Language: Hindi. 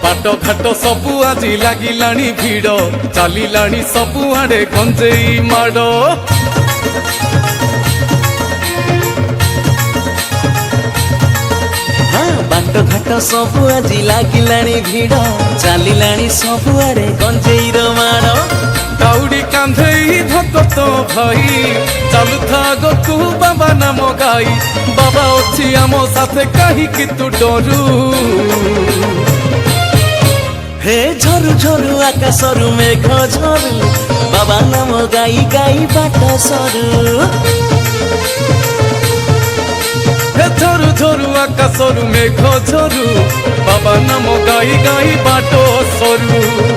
बाट घाट सबु आज लागिलाणी भिड़ चलिलाणी सबु आड़े गंजेई माड़ बाट घाट सबु आज लागिलाणी भिड़ चलिलाणी सबु आड़े गंजेईर माड़ दाउडी कांधेई भगत भाई चलुथा गकु बाबा नाम गाई बाबा अच्छी आम साथे कहीं कि तू डरू हे झरु झरु आकाशरु मेघ झरु बाबा नाम गाई गाई बाट सरू हे झरु झरु आकाशरु मेघ झरु बाबा नाम गाई गाई बाट सरू।